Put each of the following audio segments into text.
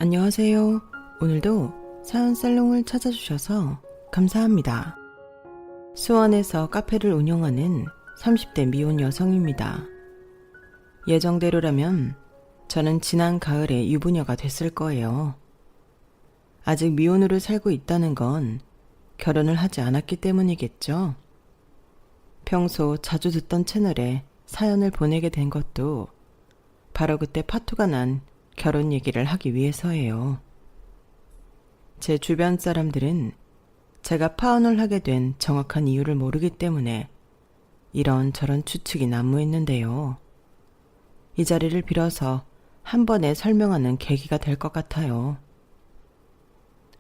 안녕하세요. 오늘도 사연살롱을 찾아주셔서 감사합니다. 수원에서 카페를 운영하는 30대 미혼 여성입니다. 예정대로라면 저는 지난 가을에 유부녀가 됐을 거예요. 아직 미혼으로 살고 있다는 건 결혼을 하지 않았기 때문이겠죠. 평소 자주 듣던 채널에 사연을 보내게 된 것도 바로 그때 파토가 난 결혼 얘기를 하기 위해서예요. 제 주변 사람들은 제가 파혼을 하게 된 정확한 이유를 모르기 때문에 이런저런 추측이 난무했는데요. 이 자리를 빌어서 한 번에 설명하는 계기가 될 것 같아요.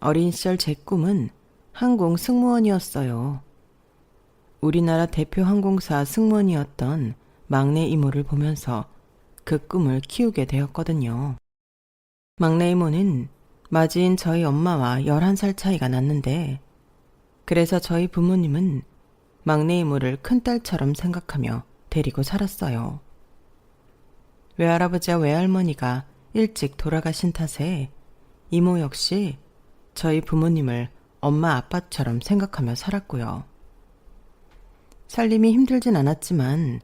어린 시절 제 꿈은 항공 승무원이었어요. 우리나라 대표 항공사 승무원이었던 막내 이모를 보면서 그 꿈을 키우게 되었거든요. 막내 이모는 맞이인 저희 엄마와 11살 차이가 났는데, 그래서 저희 부모님은 막내 이모를 큰딸처럼 생각하며 데리고 살았어요. 외할아버지와 외할머니가 일찍 돌아가신 탓에 이모 역시 저희 부모님을 엄마 아빠처럼 생각하며 살았고요. 살림이 힘들진 않았지만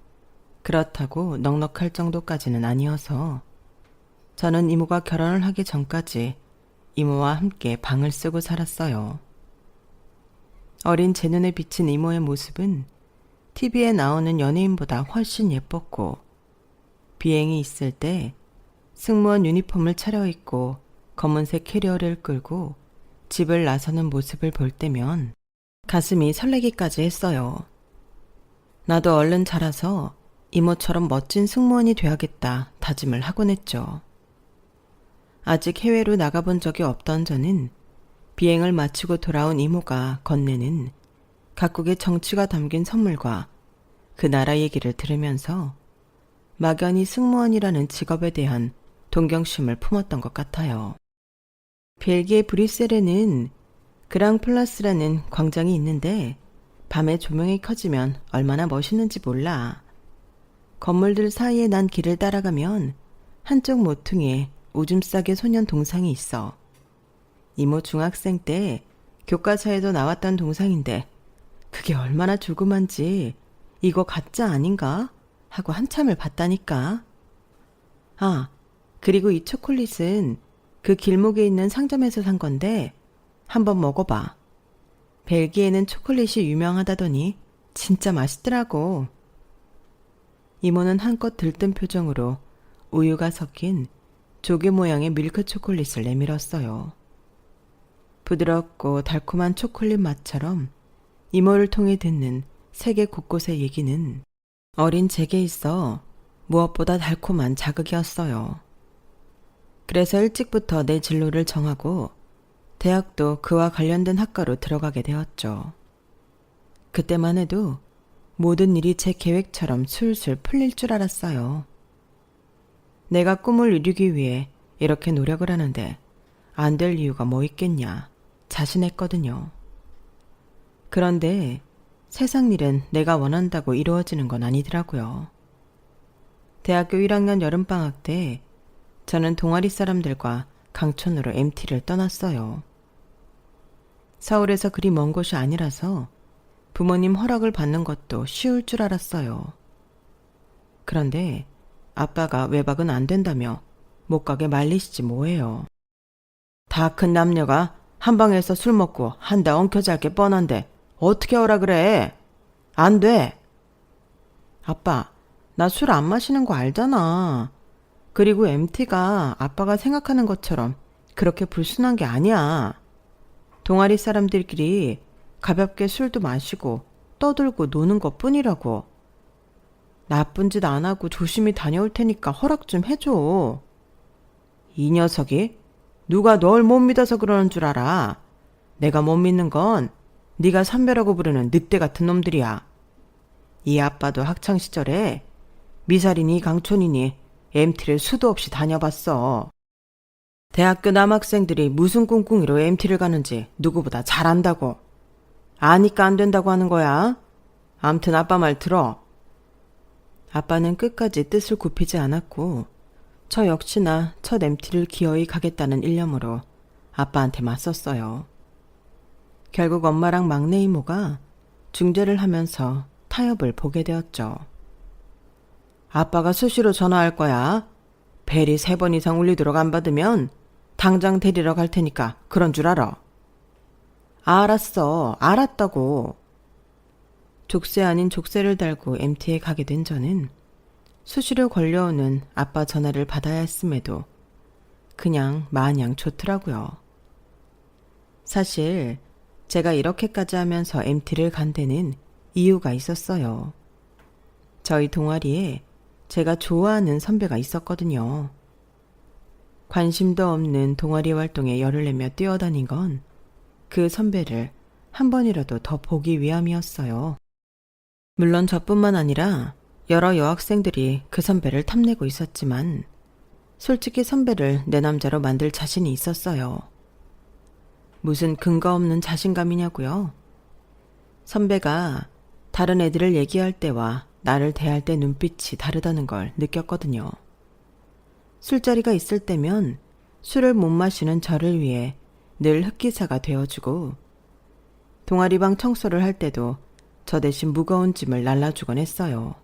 그렇다고 넉넉할 정도까지는 아니어서 저는 이모가 결혼을 하기 전까지 이모와 함께 방을 쓰고 살았어요. 어린 제 눈에 비친 이모의 모습은 TV에 나오는 연예인보다 훨씬 예뻤고, 비행이 있을 때 승무원 유니폼을 차려입고 검은색 캐리어를 끌고 집을 나서는 모습을 볼 때면 가슴이 설레기까지 했어요. 나도 얼른 자라서 이모처럼 멋진 승무원이 돼야겠다 다짐을 하곤 했죠. 아직 해외로 나가본 적이 없던 저는 비행을 마치고 돌아온 이모가 건네는 각국의 정치가 담긴 선물과 그 나라 얘기를 들으면서 막연히 승무원이라는 직업에 대한 동경심을 품었던 것 같아요. 벨기에 브뤼셀에는 그랑플라스라는 광장이 있는데 밤에 조명이 켜지면 얼마나 멋있는지 몰라. 건물들 사이에 난 길을 따라가면 한쪽 모퉁이에 오줌 싸개 소년 동상이 있어. 이모 중학생 때 교과서에도 나왔던 동상인데 그게 얼마나 조그만지 이거 가짜 아닌가? 하고 한참을 봤다니까. 아, 그리고 이 초콜릿은 그 길목에 있는 상점에서 산 건데 한번 먹어봐. 벨기에는 초콜릿이 유명하다더니 진짜 맛있더라고. 이모는 한껏 들뜬 표정으로 우유가 섞인 조개 모양의 밀크 초콜릿을 내밀었어요. 부드럽고 달콤한 초콜릿 맛처럼 이모를 통해 듣는 세계 곳곳의 얘기는 어린 제게 있어 무엇보다 달콤한 자극이었어요. 그래서 일찍부터 내 진로를 정하고 대학도 그와 관련된 학과로 들어가게 되었죠. 그때만 해도 모든 일이 제 계획처럼 술술 풀릴 줄 알았어요. 내가 꿈을 이루기 위해 이렇게 노력을 하는데 안 될 이유가 뭐 있겠냐 자신했거든요. 그런데 세상 일은 내가 원한다고 이루어지는 건 아니더라고요. 대학교 1학년 여름방학 때 저는 동아리 사람들과 강촌으로 MT를 떠났어요. 서울에서 그리 먼 곳이 아니라서 부모님 허락을 받는 것도 쉬울 줄 알았어요. 그런데 아빠가 외박은 안 된다며 못 가게 말리시지 뭐예요. 다 큰 남녀가 한 방에서 술 먹고 한 달 엉켜잘 게 뻔한데 어떻게 오라 그래? 안 돼. 아빠, 나 술 안 마시는 거 알잖아. 그리고 MT가 아빠가 생각하는 것처럼 그렇게 불순한 게 아니야. 동아리 사람들끼리 가볍게 술도 마시고 떠들고 노는 것 뿐이라고. 나쁜 짓 안 하고 조심히 다녀올 테니까 허락 좀 해줘. 이 녀석이 누가 널 못 믿어서 그러는 줄 알아. 내가 못 믿는 건 네가 선배라고 부르는 늑대 같은 놈들이야. 이 아빠도 학창시절에 미살이니 강촌이니 MT를 수도 없이 다녀봤어. 대학교 남학생들이 무슨 꿍꿍이로 MT를 가는지 누구보다 잘 안다고. 아니까 안 된다고 하는 거야. 암튼 아빠 말 들어. 아빠는 끝까지 뜻을 굽히지 않았고 저 역시나 첫 MT를 기어이 가겠다는 일념으로 아빠한테 맞섰어요. 결국 엄마랑 막내 이모가 중재를 하면서 타협을 보게 되었죠. 아빠가 수시로 전화할 거야. 벨이 3번 이상 울리도록 안 받으면 당장 데리러 갈 테니까 그런 줄 알아. 알았어. 알았다고. 족쇄 아닌 족쇄를 달고 MT에 가게 된 저는 수시로 걸려오는 아빠 전화를 받아야 했음에도 그냥 마냥 좋더라고요. 사실 제가 이렇게까지 하면서 MT를 간 데는 이유가 있었어요. 저희 동아리에 제가 좋아하는 선배가 있었거든요. 관심도 없는 동아리 활동에 열을 내며 뛰어다닌 건 그 선배를 한 번이라도 더 보기 위함이었어요. 물론 저뿐만 아니라 여러 여학생들이 그 선배를 탐내고 있었지만 솔직히 선배를 내 남자로 만들 자신이 있었어요. 무슨 근거 없는 자신감이냐고요. 선배가 다른 애들을 얘기할 때와 나를 대할 때 눈빛이 다르다는 걸 느꼈거든요. 술자리가 있을 때면 술을 못 마시는 저를 위해 늘 흑기사가 되어주고 동아리방 청소를 할 때도 저 대신 무거운 짐을 날라주곤 했어요.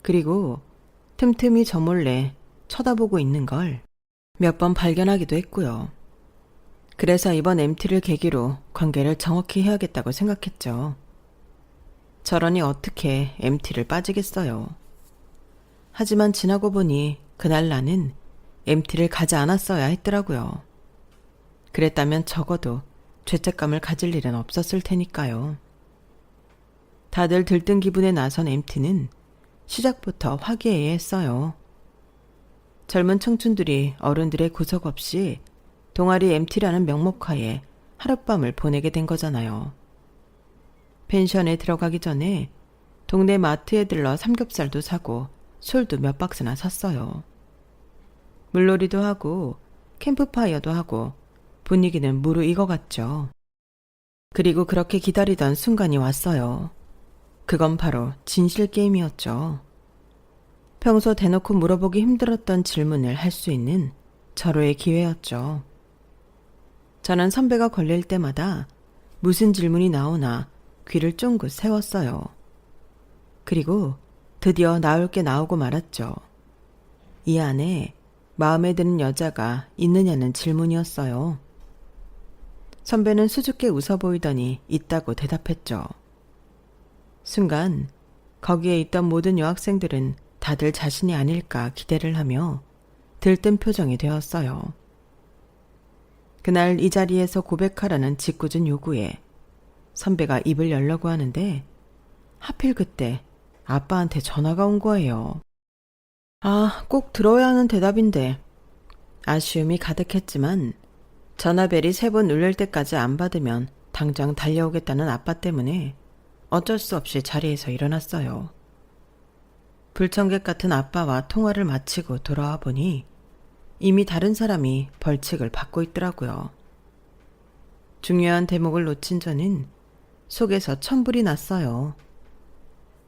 그리고 틈틈이 저 몰래 쳐다보고 있는 걸 몇 번 발견하기도 했고요. 그래서 이번 MT를 계기로 관계를 정확히 해야겠다고 생각했죠. 저러니 어떻게 MT를 빠지겠어요. 하지만 지나고 보니 그날 나는 MT를 가지 않았어야 했더라고요. 그랬다면 적어도 죄책감을 가질 일은 없었을 테니까요. 다들 들뜬 기분에 나선 MT는 시작부터 화기애애했어요. 젊은 청춘들이 어른들의 구속 없이 동아리 MT라는 명목하에 하룻밤을 보내게 된 거잖아요. 펜션에 들어가기 전에 동네 마트에 들러 삼겹살도 사고 술도 몇 박스나 샀어요. 물놀이도 하고 캠프파이어도 하고 분위기는 무르익어갔죠. 그리고 그렇게 기다리던 순간이 왔어요. 그건 바로 진실 게임이었죠. 평소 대놓고 물어보기 힘들었던 질문을 할 수 있는 절호의 기회였죠. 저는 선배가 걸릴 때마다 무슨 질문이 나오나 귀를 쫑긋 세웠어요. 그리고 드디어 나올 게 나오고 말았죠. 이 안에 마음에 드는 여자가 있느냐는 질문이었어요. 선배는 수줍게 웃어 보이더니 있다고 대답했죠. 순간 거기에 있던 모든 여학생들은 다들 자신이 아닐까 기대를 하며 들뜬 표정이 되었어요. 그날 이 자리에서 고백하라는 짓궂은 요구에 선배가 입을 열려고 하는데 하필 그때 아빠한테 전화가 온 거예요. 아, 꼭 들어야 하는 대답인데. 아쉬움이 가득했지만 전화벨이 3번 울릴 때까지 안 받으면 당장 달려오겠다는 아빠 때문에 어쩔 수 없이 자리에서 일어났어요. 불청객 같은 아빠와 통화를 마치고 돌아와 보니 이미 다른 사람이 벌칙을 받고 있더라고요. 중요한 대목을 놓친 저는 속에서 천불이 났어요.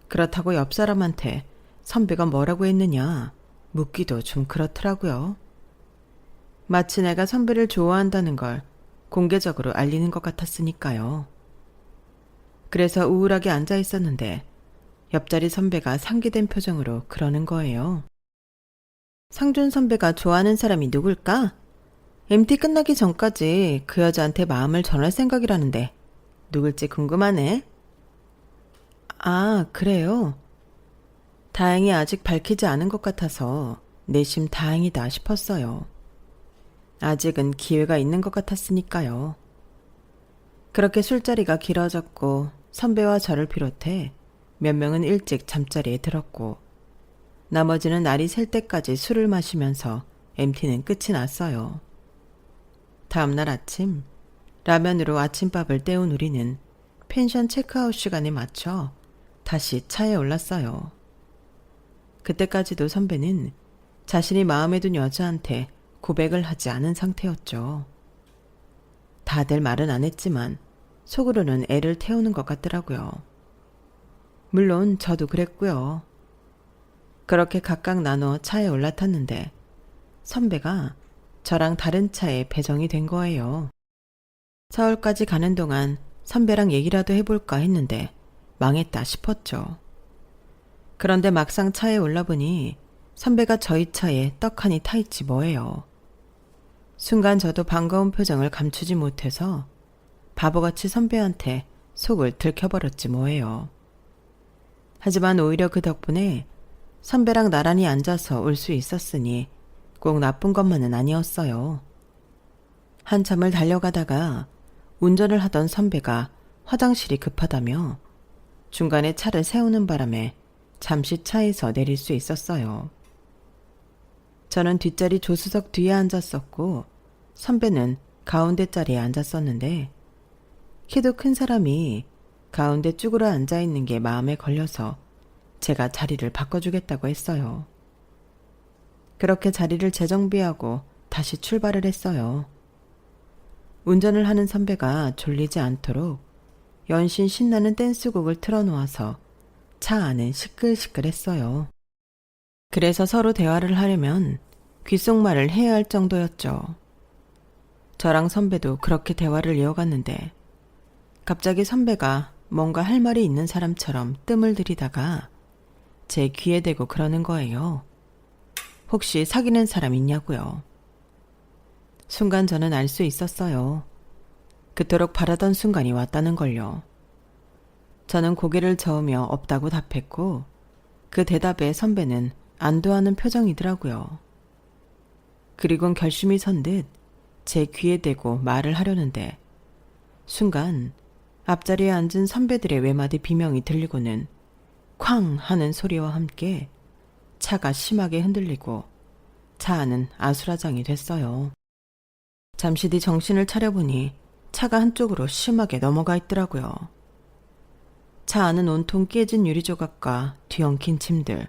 그렇다고 옆 사람한테 선배가 뭐라고 했느냐 묻기도 좀 그렇더라고요. 마치 내가 선배를 좋아한다는 걸 공개적으로 알리는 것 같았으니까요. 그래서 우울하게 앉아 있었는데 옆자리 선배가 상기된 표정으로 그러는 거예요. 상준 선배가 좋아하는 사람이 누굴까? MT 끝나기 전까지 그 여자한테 마음을 전할 생각이라는데 누굴지 궁금하네. 아, 그래요? 다행히 아직 밝히지 않은 것 같아서 내심 다행이다 싶었어요. 아직은 기회가 있는 것 같았으니까요. 그렇게 술자리가 길어졌고 선배와 저를 비롯해 몇 명은 일찍 잠자리에 들었고 나머지는 날이 샐 때까지 술을 마시면서 MT는 끝이 났어요. 다음날 아침 라면으로 아침밥을 때운 우리는 펜션 체크아웃 시간에 맞춰 다시 차에 올랐어요. 그때까지도 선배는 자신이 마음에 둔 여자한테 고백을 하지 않은 상태였죠. 다들 말은 안 했지만 속으로는 애를 태우는 것 같더라고요. 물론 저도 그랬고요. 그렇게 각각 나눠 차에 올라탔는데 선배가 저랑 다른 차에 배정이 된 거예요. 서울까지 가는 동안 선배랑 얘기라도 해볼까 했는데 망했다 싶었죠. 그런데 막상 차에 올라보니 선배가 저희 차에 떡하니 타있지 뭐예요. 순간 저도 반가운 표정을 감추지 못해서 바보같이 선배한테 속을 들켜버렸지 뭐예요. 하지만 오히려 그 덕분에 선배랑 나란히 앉아서 올 수 있었으니 꼭 나쁜 것만은 아니었어요. 한참을 달려가다가 운전을 하던 선배가 화장실이 급하다며 중간에 차를 세우는 바람에 잠시 차에서 내릴 수 있었어요. 저는 뒷자리 조수석 뒤에 앉았었고 선배는 가운데 자리에 앉았었는데 키도 큰 사람이 가운데 쭈그려 앉아있는 게 마음에 걸려서 제가 자리를 바꿔주겠다고 했어요. 그렇게 자리를 재정비하고 다시 출발을 했어요. 운전을 하는 선배가 졸리지 않도록 연신 신나는 댄스곡을 틀어놓아서 차 안은 시끌시끌했어요. 그래서 서로 대화를 하려면 귓속말을 해야 할 정도였죠. 저랑 선배도 그렇게 대화를 이어갔는데 갑자기 선배가 뭔가 할 말이 있는 사람처럼 뜸을 들이다가 제 귀에 대고 그러는 거예요. 혹시 사귀는 사람 있냐고요. 순간 저는 알 수 있었어요. 그토록 바라던 순간이 왔다는 걸요. 저는 고개를 저으며 없다고 답했고 그 대답에 선배는 안도하는 표정이더라고요. 그리곤 결심이 선 듯 제 귀에 대고 말을 하려는데 순간 앞자리에 앉은 선배들의 외마디 비명이 들리고는 쾅 하는 소리와 함께 차가 심하게 흔들리고 차 안은 아수라장이 됐어요. 잠시 뒤 정신을 차려보니 차가 한쪽으로 심하게 넘어가 있더라고요. 차 안은 온통 깨진 유리조각과 뒤엉킨 침들,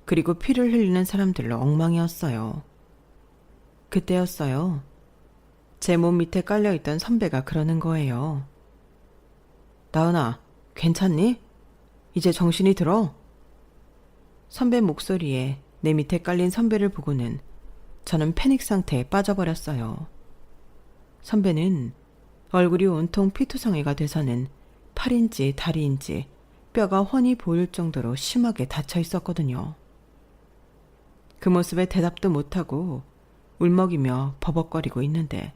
그리고 피를 흘리는 사람들로 엉망이었어요. 그때였어요. 제 몸 밑에 깔려있던 선배가 그러는 거예요. 나은아, 괜찮니? 이제 정신이 들어? 선배 목소리에 내 밑에 깔린 선배를 보고는 저는 패닉 상태에 빠져버렸어요. 선배는 얼굴이 온통 피투성이가 돼서는 팔인지 다리인지 뼈가 훤히 보일 정도로 심하게 다쳐 있었거든요. 그 모습에 대답도 못하고 울먹이며 버벅거리고 있는데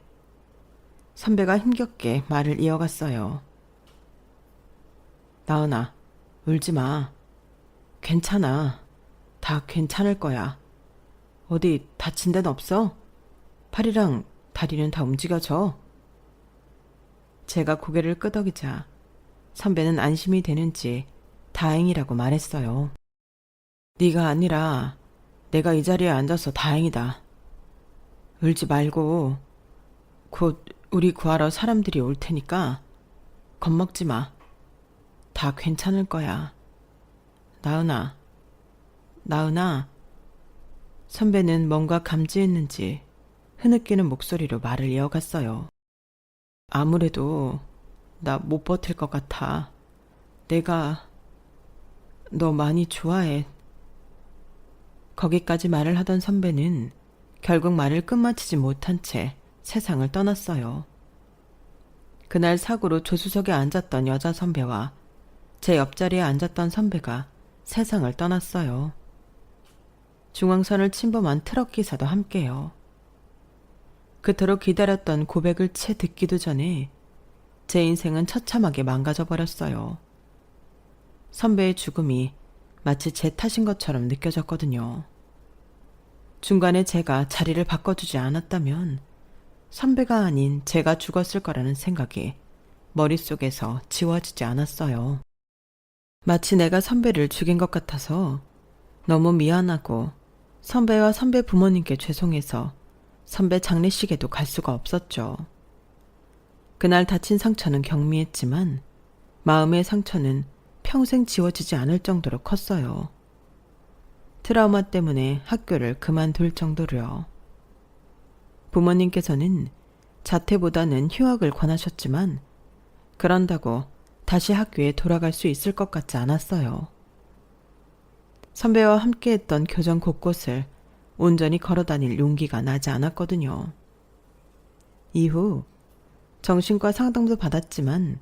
선배가 힘겹게 말을 이어갔어요. 나은아, 울지 마. 괜찮아. 다 괜찮을 거야. 어디 다친 데는 없어? 팔이랑 다리는 다 움직여져. 제가 고개를 끄덕이자 선배는 안심이 되는지 다행이라고 말했어요. 네가 아니라 내가 이 자리에 앉아서 다행이다. 울지 말고 곧 우리 구하러 사람들이 올 테니까 겁먹지 마. 다 괜찮을 거야. 나은아, 나은아. 선배는 뭔가 감지했는지 흐느끼는 목소리로 말을 이어갔어요. 아무래도 나 못 버틸 것 같아. 내가 너 많이 좋아해. 거기까지 말을 하던 선배는 결국 말을 끝마치지 못한 채 세상을 떠났어요. 그날 사고로 조수석에 앉았던 여자 선배와 제 옆자리에 앉았던 선배가 세상을 떠났어요. 중앙선을 침범한 트럭 기사도 함께요. 그토록 기다렸던 고백을 채 듣기도 전에 제 인생은 처참하게 망가져 버렸어요. 선배의 죽음이 마치 제 탓인 것처럼 느껴졌거든요. 중간에 제가 자리를 바꿔주지 않았다면 선배가 아닌 제가 죽었을 거라는 생각이 머릿속에서 지워지지 않았어요. 마치 내가 선배를 죽인 것 같아서 너무 미안하고 선배와 선배 부모님께 죄송해서 선배 장례식에도 갈 수가 없었죠. 그날 다친 상처는 경미했지만 마음의 상처는 평생 지워지지 않을 정도로 컸어요. 트라우마 때문에 학교를 그만둘 정도로요. 부모님께서는 자퇴보다는 휴학을 권하셨지만 그런다고 다시 학교에 돌아갈 수 있을 것 같지 않았어요. 선배와 함께했던 교정 곳곳을 온전히 걸어다닐 용기가 나지 않았거든요. 이후 정신과 상담도 받았지만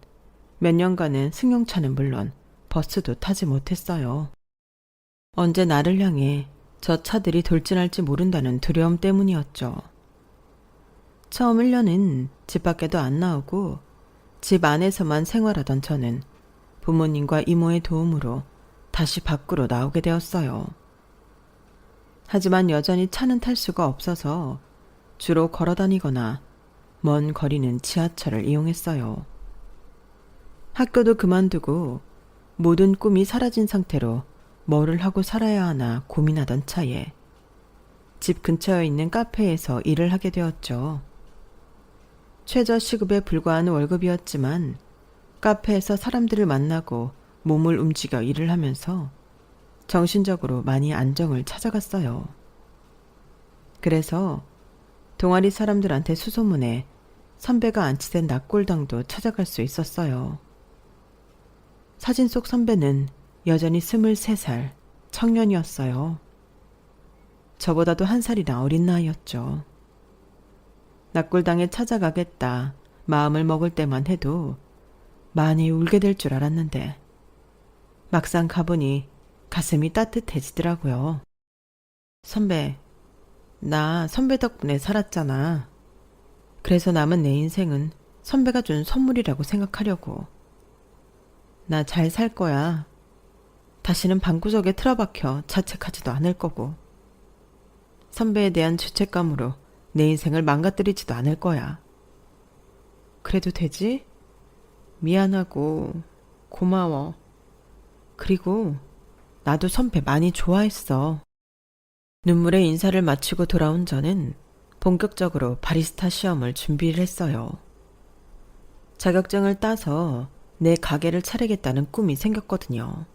몇 년간은 승용차는 물론 버스도 타지 못했어요. 언제 나를 향해 저 차들이 돌진할지 모른다는 두려움 때문이었죠. 처음 1년은 집 밖에도 안 나오고 집 안에서만 생활하던 저는 부모님과 이모의 도움으로 다시 밖으로 나오게 되었어요. 하지만 여전히 차는 탈 수가 없어서 주로 걸어 다니거나 먼 거리는 지하철을 이용했어요. 학교도 그만두고 모든 꿈이 사라진 상태로 뭐를 하고 살아야 하나 고민하던 차에 집 근처에 있는 카페에서 일을 하게 되었죠. 최저 시급에 불과한 월급이었지만 카페에서 사람들을 만나고 몸을 움직여 일을 하면서 정신적으로 많이 안정을 찾아갔어요. 그래서 동아리 사람들한테 수소문해 선배가 안치된 낙골당도 찾아갈 수 있었어요. 사진 속 선배는 여전히 23살 청년이었어요. 저보다도 한 살이나 어린 나이였죠. 낙골당에 찾아가겠다 마음을 먹을 때만 해도 많이 울게 될 줄 알았는데 막상 가보니 가슴이 따뜻해지더라고요. 선배, 나 선배 덕분에 살았잖아. 그래서 남은 내 인생은 선배가 준 선물이라고 생각하려고. 나 잘 살 거야. 다시는 방구석에 틀어박혀 자책하지도 않을 거고. 선배에 대한 죄책감으로 내 인생을 망가뜨리지도 않을 거야. 그래도 되지? 미안하고 고마워. 그리고 나도 선배 많이 좋아했어. 눈물의 인사를 마치고 돌아온 저는 본격적으로 바리스타 시험을 준비를 했어요. 자격증을 따서 내 가게를 차리겠다는 꿈이 생겼거든요.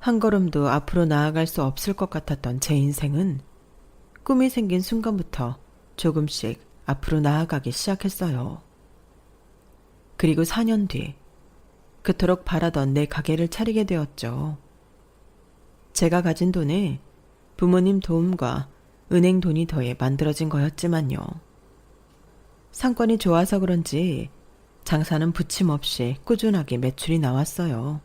한 걸음도 앞으로 나아갈 수 없을 것 같았던 제 인생은 꿈이 생긴 순간부터 조금씩 앞으로 나아가기 시작했어요. 그리고 4년 뒤 그토록 바라던 내 가게를 차리게 되었죠. 제가 가진 돈에 부모님 도움과 은행 돈이 더해 만들어진 거였지만요. 상권이 좋아서 그런지 장사는 부침없이 꾸준하게 매출이 나왔어요.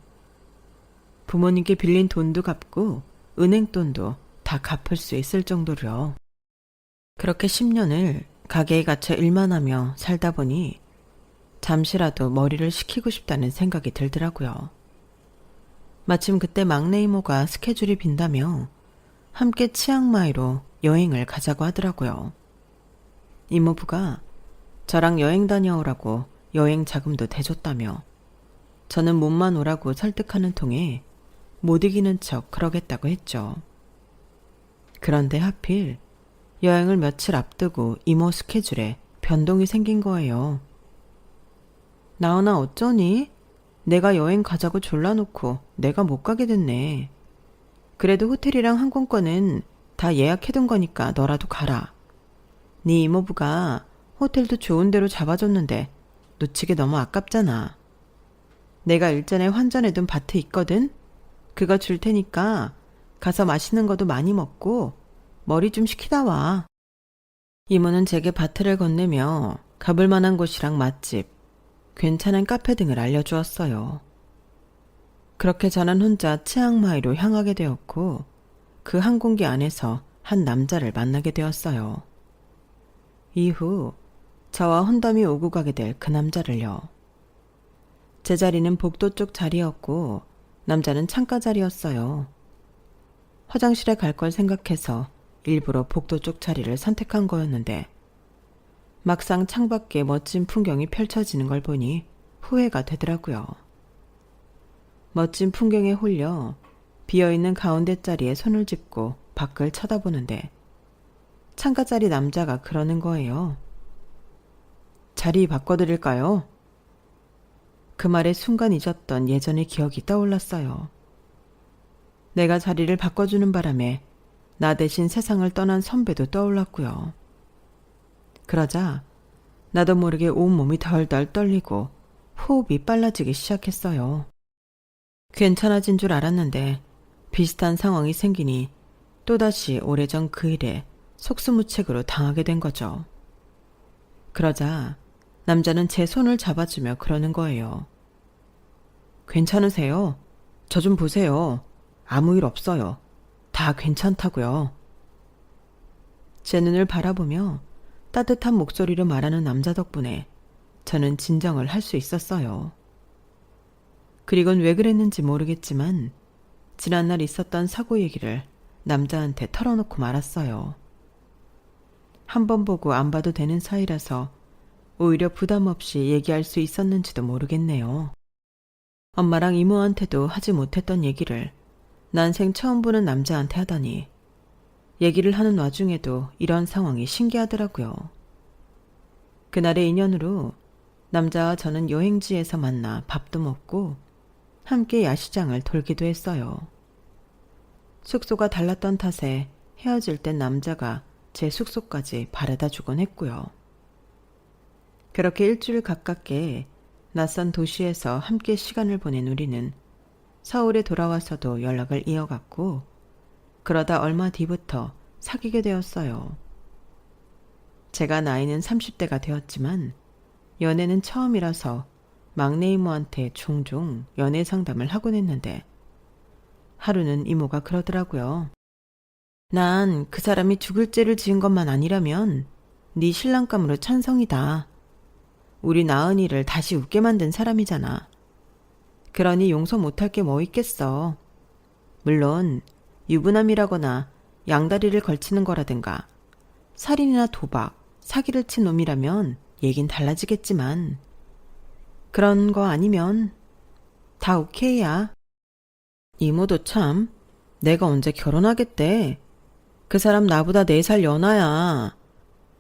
부모님께 빌린 돈도 갚고 은행 돈도 다 갚을 수 있을 정도로요. 그렇게 10년을 가게에 갇혀 일만 하며 살다 보니 잠시라도 머리를 식히고 싶다는 생각이 들더라고요. 마침 그때 막내 이모가 스케줄이 빈다며 함께 치앙마이로 여행을 가자고 하더라고요. 이모부가 저랑 여행 다녀오라고 여행 자금도 대줬다며 저는 몸만 오라고 설득하는 통에 못 이기는 척 그러겠다고 했죠. 그런데 하필 여행을 며칠 앞두고 이모 스케줄에 변동이 생긴 거예요. 나은아 어쩌니? 내가 여행 가자고 졸라놓고 내가 못 가게 됐네. 그래도 호텔이랑 항공권은 다 예약해둔 거니까 너라도 가라. 네 이모부가 호텔도 좋은 데로 잡아줬는데 놓치기 너무 아깝잖아. 내가 일전에 환전해둔 바트 있거든? 그거 줄 테니까 가서 맛있는 것도 많이 먹고 머리 좀 식히다 와. 이모는 제게 바트를 건네며 가볼 만한 곳이랑 맛집, 괜찮은 카페 등을 알려주었어요. 그렇게 저는 혼자 치앙마이로 향하게 되었고 그 항공기 안에서 한 남자를 만나게 되었어요. 이후 저와 혼담이 오고 가게 될 그 남자를요. 제 자리는 복도 쪽 자리였고 남자는 창가 자리였어요. 화장실에 갈 걸 생각해서 일부러 복도 쪽 자리를 선택한 거였는데 막상 창밖에 멋진 풍경이 펼쳐지는 걸 보니 후회가 되더라고요. 멋진 풍경에 홀려 비어있는 가운데 자리에 손을 짚고 밖을 쳐다보는데 창가 자리 남자가 그러는 거예요. 자리 바꿔드릴까요? 그 말에 순간 잊었던 예전의 기억이 떠올랐어요. 내가 자리를 바꿔주는 바람에 나 대신 세상을 떠난 선배도 떠올랐고요. 그러자 나도 모르게 온몸이 덜덜 떨리고 호흡이 빨라지기 시작했어요. 괜찮아진 줄 알았는데 비슷한 상황이 생기니 또다시 오래전 그 일에 속수무책으로 당하게 된 거죠. 그러자 남자는 제 손을 잡아주며 그러는 거예요. 괜찮으세요? 저 좀 보세요. 아무 일 없어요. 다 괜찮다고요. 제 눈을 바라보며 따뜻한 목소리로 말하는 남자 덕분에 저는 진정을 할 수 있었어요. 그리곤 왜 그랬는지 모르겠지만 지난날 있었던 사고 얘기를 남자한테 털어놓고 말았어요. 한 번 보고 안 봐도 되는 사이라서 오히려 부담 없이 얘기할 수 있었는지도 모르겠네요. 엄마랑 이모한테도 하지 못했던 얘기를 난생 처음 보는 남자한테 하다니 얘기를 하는 와중에도 이런 상황이 신기하더라고요. 그날의 인연으로 남자와 저는 여행지에서 만나 밥도 먹고 함께 야시장을 돌기도 했어요. 숙소가 달랐던 탓에 헤어질 땐 남자가 제 숙소까지 바래다 주곤 했고요. 그렇게 일주일 가깝게 낯선 도시에서 함께 시간을 보낸 우리는 서울에 돌아와서도 연락을 이어갔고 그러다 얼마 뒤부터 사귀게 되었어요. 제가 나이는 30대가 되었지만 연애는 처음이라서 막내 이모한테 종종 연애 상담을 하곤 했는데 하루는 이모가 그러더라고요. 난 그 사람이 죽을 죄를 지은 것만 아니라면 네 신랑감으로 찬성이다. 우리 나은이를 다시 웃게 만든 사람이잖아. 그러니 용서 못할 게 뭐 있겠어. 물론 유부남이라거나 양다리를 걸치는 거라든가 살인이나 도박, 사기를 친 놈이라면 얘긴 달라지겠지만 그런 거 아니면 다 오케이야. 이모도 참 내가 언제 결혼하겠대. 그 사람 나보다 4살 연하야.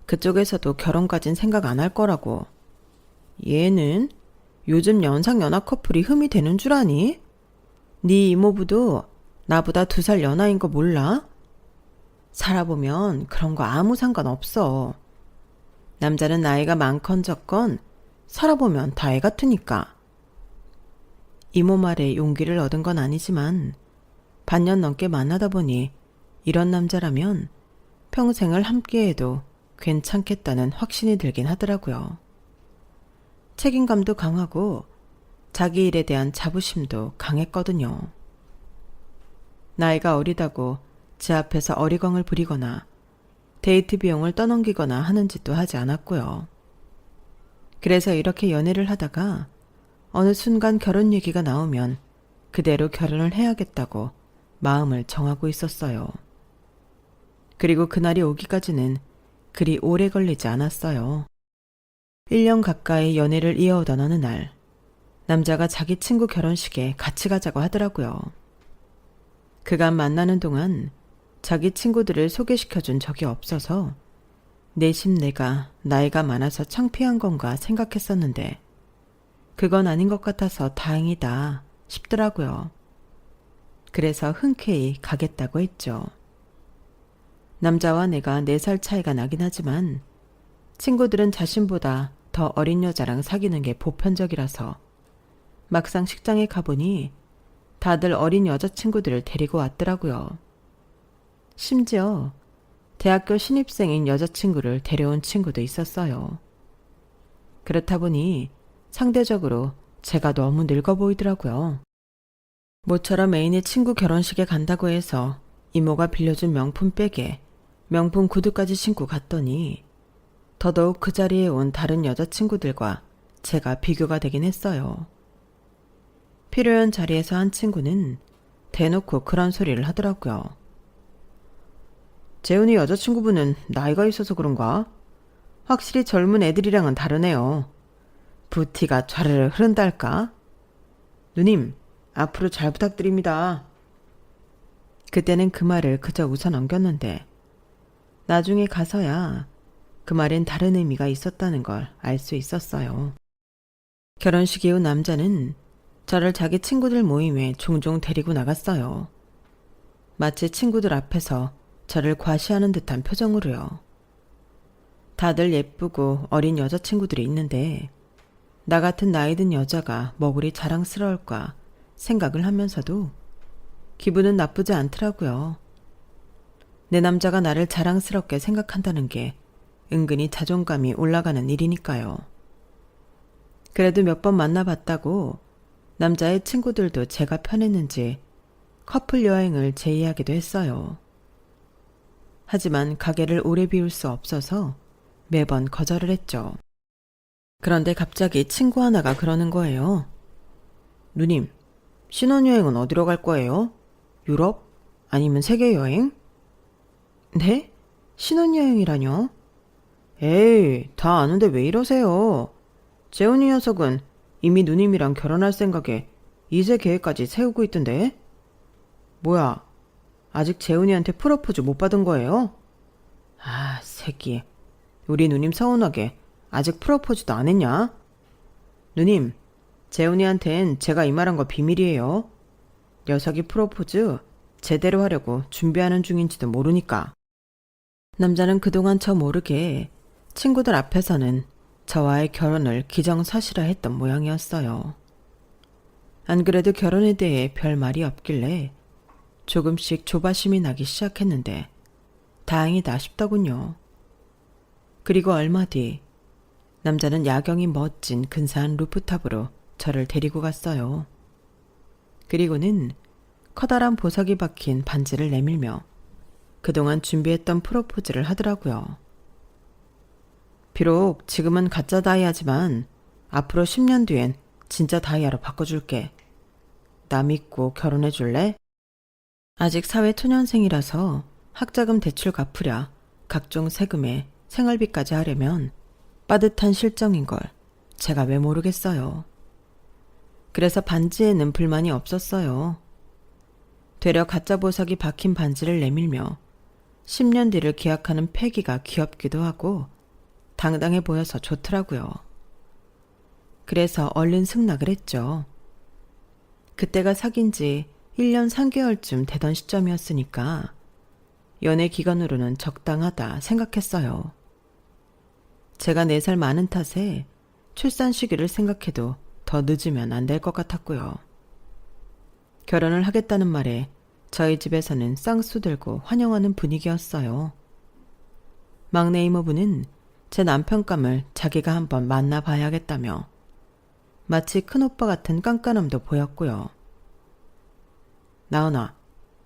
그쪽에서도 결혼까진 생각 안 할 거라고. 얘는 요즘 연상연하 커플이 흠이 되는 줄 아니? 네 이모부도 나보다 2살 연하인 거 몰라? 살아보면 그런 거 아무 상관없어. 남자는 나이가 많건 적건 살아보면 다 애 같으니까. 이모 말에 용기를 얻은 건 아니지만 반년 넘게 만나다 보니 이런 남자라면 평생을 함께해도 괜찮겠다는 확신이 들긴 하더라고요. 책임감도 강하고 자기 일에 대한 자부심도 강했거든요. 나이가 어리다고 제 앞에서 어리광을 부리거나 데이트 비용을 떠넘기거나 하는 짓도 하지 않았고요. 그래서 이렇게 연애를 하다가 어느 순간 결혼 얘기가 나오면 그대로 결혼을 해야겠다고 마음을 정하고 있었어요. 그리고 그날이 오기까지는 그리 오래 걸리지 않았어요. 1년 가까이 연애를 이어오던 어느 날 남자가 자기 친구 결혼식에 같이 가자고 하더라고요. 그간 만나는 동안 자기 친구들을 소개시켜준 적이 없어서 내심 내가 나이가 많아서 창피한 건가 생각했었는데 그건 아닌 것 같아서 다행이다 싶더라고요. 그래서 흔쾌히 가겠다고 했죠. 남자와 내가 4살 차이가 나긴 하지만 친구들은 자신보다 더 어린 여자랑 사귀는 게 보편적이라서 막상 식장에 가보니 다들 어린 여자친구들을 데리고 왔더라고요. 심지어 대학교 신입생인 여자친구를 데려온 친구도 있었어요. 그렇다 보니 상대적으로 제가 너무 늙어 보이더라고요. 모처럼 애인의 친구 결혼식에 간다고 해서 이모가 빌려준 명품 백에 명품 구두까지 신고 갔더니 더더욱 그 자리에 온 다른 여자친구들과 제가 비교가 되긴 했어요. 필요한 자리에서 한 친구는 대놓고 그런 소리를 하더라고요. 재훈이 여자친구분은 나이가 있어서 그런가? 확실히 젊은 애들이랑은 다르네요. 부티가 좌르르 흐른달까? 누님, 앞으로 잘 부탁드립니다. 그때는 그 말을 그저 웃어 넘겼는데 나중에 가서야 그 말엔 다른 의미가 있었다는 걸 알 수 있었어요. 결혼식 이후 남자는 저를 자기 친구들 모임에 종종 데리고 나갔어요. 마치 친구들 앞에서 저를 과시하는 듯한 표정으로요. 다들 예쁘고 어린 여자친구들이 있는데 나 같은 나이 든 여자가 뭐 그리 자랑스러울까 생각을 하면서도 기분은 나쁘지 않더라고요. 내 남자가 나를 자랑스럽게 생각한다는 게 은근히 자존감이 올라가는 일이니까요. 그래도 몇 번 만나봤다고 남자의 친구들도 제가 편했는지 커플 여행을 제의하기도 했어요. 하지만 가게를 오래 비울 수 없어서 매번 거절을 했죠. 그런데 갑자기 친구 하나가 그러는 거예요. 누님, 신혼여행은 어디로 갈 거예요? 유럽? 아니면 세계여행? 네? 신혼여행이라뇨? 에이, 다 아는데 왜 이러세요? 재훈이 녀석은 이미 누님이랑 결혼할 생각에 2세 계획까지 세우고 있던데? 뭐야, 아직 재훈이한테 프로포즈 못 받은 거예요? 아, 새끼. 우리 누님 서운하게 아직 프로포즈도 안 했냐? 누님, 재훈이한텐 제가 이 말한 거 비밀이에요. 녀석이 프로포즈 제대로 하려고 준비하는 중인지도 모르니까. 남자는 그동안 저 모르게 친구들 앞에서는 저와의 결혼을 기정사실화했던 모양이었어요. 안 그래도 결혼에 대해 별 말이 없길래 조금씩 조바심이 나기 시작했는데 다행이다 싶더군요. 그리고 얼마 뒤 남자는 야경이 멋진 근사한 루프탑으로 저를 데리고 갔어요. 그리고는 커다란 보석이 박힌 반지를 내밀며 그동안 준비했던 프로포즈를 하더라고요. 비록 지금은 가짜 다이아지만 앞으로 10년 뒤엔 진짜 다이아로 바꿔줄게. 나 믿고 결혼해줄래? 아직 사회초년생이라서 학자금 대출 갚으랴 각종 세금에 생활비까지 하려면 빠듯한 실정인걸 제가 왜 모르겠어요. 그래서 반지에는 불만이 없었어요. 되려 가짜 보석이 박힌 반지를 내밀며 10년 뒤를 기약하는 패기가 귀엽기도 하고 당당해 보여서 좋더라고요. 그래서 얼른 승낙을 했죠. 그때가 사귄 지 1년 3개월쯤 되던 시점이었으니까 연애 기간으로는 적당하다 생각했어요. 제가 4살 많은 탓에 출산 시기를 생각해도 더 늦으면 안 될 것 같았고요. 결혼을 하겠다는 말에 저희 집에서는 쌍수 들고 환영하는 분위기였어요. 막내 이모부는 제 남편감을 자기가 한번 만나봐야겠다며 마치 큰오빠 같은 깐깐함도 보였고요. 나은아,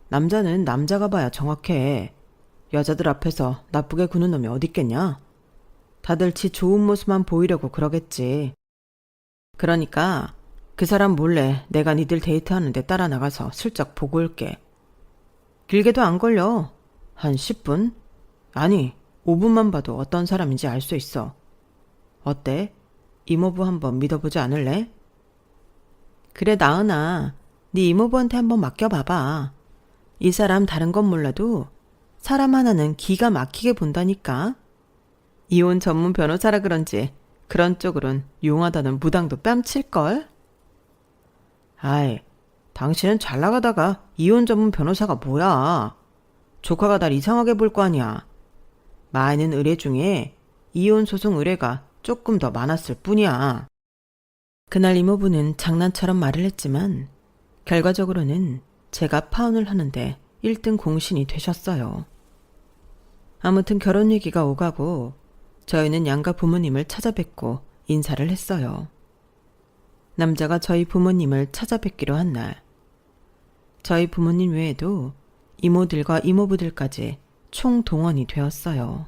남자는 남자가 봐야 정확해. 여자들 앞에서 나쁘게 구는 놈이 어딨겠냐? 다들 지 좋은 모습만 보이려고 그러겠지. 그러니까 그 사람 몰래 내가 니들 데이트하는데 따라 나가서 슬쩍 보고 올게. 길게도 안 걸려. 한 10분? 아니, 5분만 봐도 어떤 사람인지 알 수 있어. 어때? 이모부 한번 믿어보지 않을래? 그래, 나은아. 네 이모부한테 한번 맡겨봐봐. 이 사람 다른 건 몰라도 사람 하나는 기가 막히게 본다니까. 이혼 전문 변호사라 그런지 그런 쪽으론 용하다는 무당도 뺨칠걸? 아이, 당신은 잘 나가다가 이혼 전문 변호사가 뭐야. 조카가 날 이상하게 볼 거 아니야. 많은 의뢰 중에 이혼 소송 의뢰가 조금 더 많았을 뿐이야. 그날 이모부는 장난처럼 말을 했지만 결과적으로는 제가 파혼을 하는데 1등 공신이 되셨어요. 아무튼 결혼 얘기가 오가고 저희는 양가 부모님을 찾아뵙고 인사를 했어요. 남자가 저희 부모님을 찾아뵙기로 한 날, 저희 부모님 외에도 이모들과 이모부들까지 총동원이 되었어요.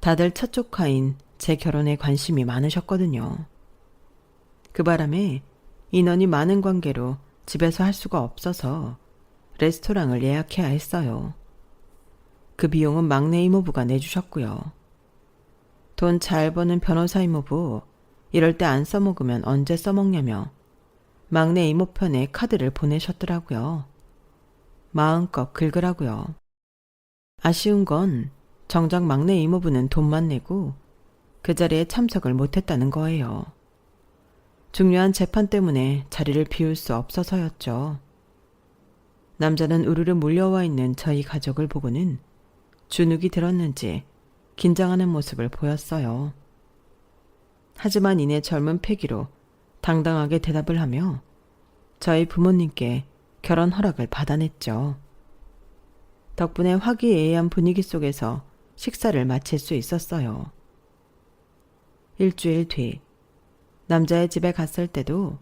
다들 첫 조카인 제 결혼에 관심이 많으셨거든요. 그 바람에 인원이 많은 관계로 집에서 할 수가 없어서 레스토랑을 예약해야 했어요. 그 비용은 막내 이모부가 내주셨고요. 돈 잘 버는 변호사 이모부, 이럴 때 안 써먹으면 언제 써먹냐며 막내 이모 편에 카드를 보내셨더라고요. 마음껏 긁으라고요. 아쉬운 건 정작 막내 이모부는 돈만 내고 그 자리에 참석을 못했다는 거예요. 중요한 재판 때문에 자리를 비울 수 없어서였죠. 남자는 우르르 몰려와 있는 저희 가족을 보고는 주눅이 들었는지 긴장하는 모습을 보였어요. 하지만 이내 젊은 패기로 당당하게 대답을 하며 저희 부모님께 결혼 허락을 받아냈죠. 덕분에 화기애애한 분위기 속에서 식사를 마칠 수 있었어요. 일주일 뒤, 남자의 집에 갔을 때도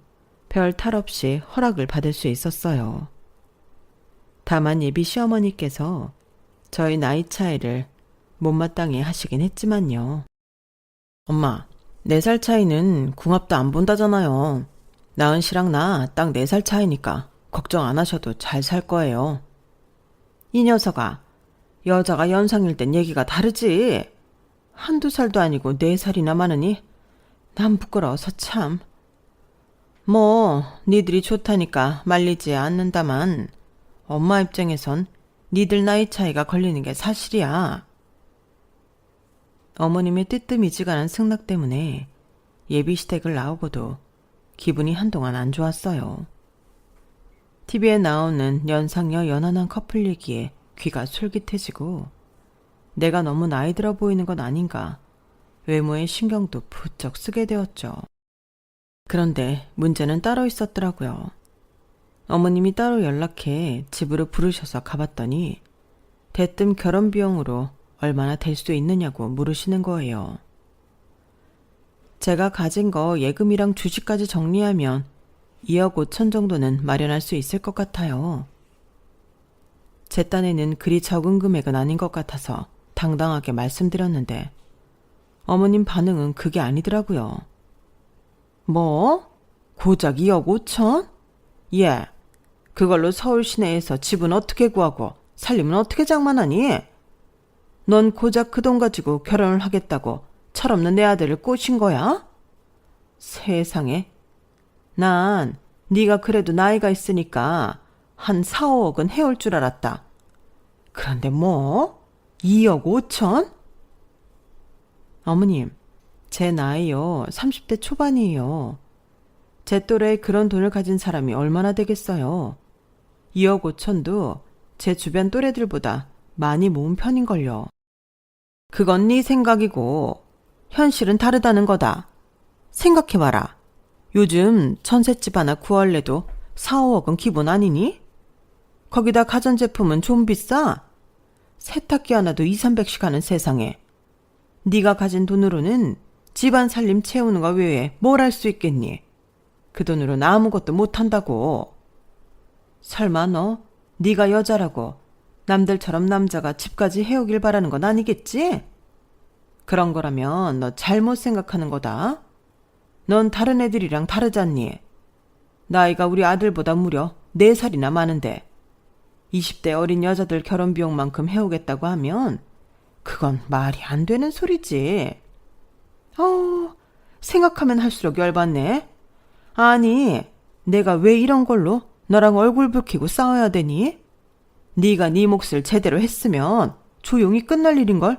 별 탈 없이 허락을 받을 수 있었어요. 다만 예비 시어머니께서 저희 나이 차이를 못마땅해 하시긴 했지만요. 엄마, 4살 차이는 궁합도 안 본다잖아요. 나은 씨랑 나 딱 4살 차이니까 걱정 안 하셔도 잘 살 거예요. 이 녀석아, 여자가 연상일 땐 얘기가 다르지. 한두 살도 아니고 4살이나 많으니 난 부끄러워서 참. 뭐 니들이 좋다니까 말리지 않는다만 엄마 입장에선 니들 나이 차이가 걸리는 게 사실이야. 어머님의 뜨뜻미지근한 승낙 때문에 예비 시댁을 나오고도 기분이 한동안 안 좋았어요. TV에 나오는 연상녀 연하남 커플 얘기에 귀가 솔깃해지고 내가 너무 나이 들어 보이는 건 아닌가 외모에 신경도 부쩍 쓰게 되었죠. 그런데 문제는 따로 있었더라고요. 어머님이 따로 연락해 집으로 부르셔서 가봤더니 대뜸 결혼 비용으로 얼마나 될 수 있느냐고 물으시는 거예요. 제가 가진 거 예금이랑 주식까지 정리하면 2억 5천 정도는 마련할 수 있을 것 같아요. 제 딴에는 그리 적은 금액은 아닌 것 같아서 당당하게 말씀드렸는데 어머님 반응은 그게 아니더라고요. 뭐? 고작 2억 5천? 예, 그걸로 서울 시내에서 집은 어떻게 구하고 살림은 어떻게 장만하니? 넌 고작 그 돈 가지고 결혼을 하겠다고 철없는 내 아들을 꼬신 거야? 세상에. 난 네가 그래도 나이가 있으니까 한 4, 5억은 해올 줄 알았다. 그런데 뭐? 2억 5천? 어머님, 제 나이요 30대 초반이에요. 제 또래에 그런 돈을 가진 사람이 얼마나 되겠어요. 2억 5천도 제 주변 또래들보다 많이 모은 편인걸요. 그건 네 생각이고 현실은 다르다는 거다. 생각해봐라. 요즘 전셋집 하나 구할래도 4, 5억은 기본 아니니? 거기다 가전제품은 좀 비싸. 세탁기 하나도 2, 300씩 하는 세상에 네가 가진 돈으로는 집안 살림 채우는 거 외에 뭘 할 수 있겠니? 그 돈으로는 아무것도 못한다고. 설마 너 네가 여자라고 남들처럼 남자가 집까지 해오길 바라는 건 아니겠지? 그런 거라면 너 잘못 생각하는 거다. 넌 다른 애들이랑 다르잖니. 나이가 우리 아들보다 무려 4살이나 많은데 20대 어린 여자들 결혼 비용만큼 해오겠다고 하면 그건 말이 안 되는 소리지. 생각하면 할수록 열받네. 아니, 내가 왜 이런 걸로 너랑 얼굴 붉히고 싸워야 되니? 네가 네 몫을 제대로 했으면 조용히 끝날 일인걸?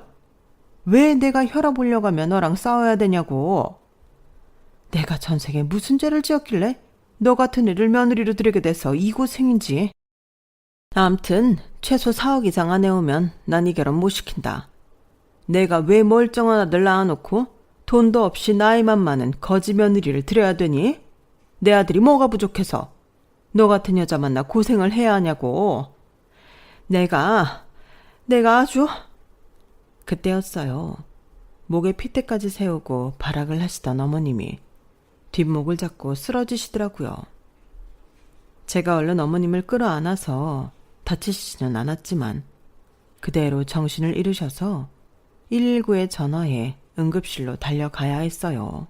왜 내가 혈압 올려가며 너랑 싸워야 되냐고. 내가 전생에 무슨 죄를 지었길래 너 같은 애를 며느리로 들이게 돼서 이 고생인지. 암튼 최소 4억 이상 안 해오면 난 이 결혼 못 시킨다. 내가 왜 멀쩡한 아들 낳아놓고 돈도 없이 나이만 많은 거지 며느리를 들여야 되니? 내 아들이 뭐가 부족해서 너 같은 여자 만나 고생을 해야 하냐고. 내가 아주. 그때였어요. 목에 핏대까지 세우고 발악을 하시던 어머님이 뒷목을 잡고 쓰러지시더라고요. 제가 얼른 어머님을 끌어안아서 다치시지는 않았지만 그대로 정신을 잃으셔서 119에 전화해 응급실로 달려가야 했어요.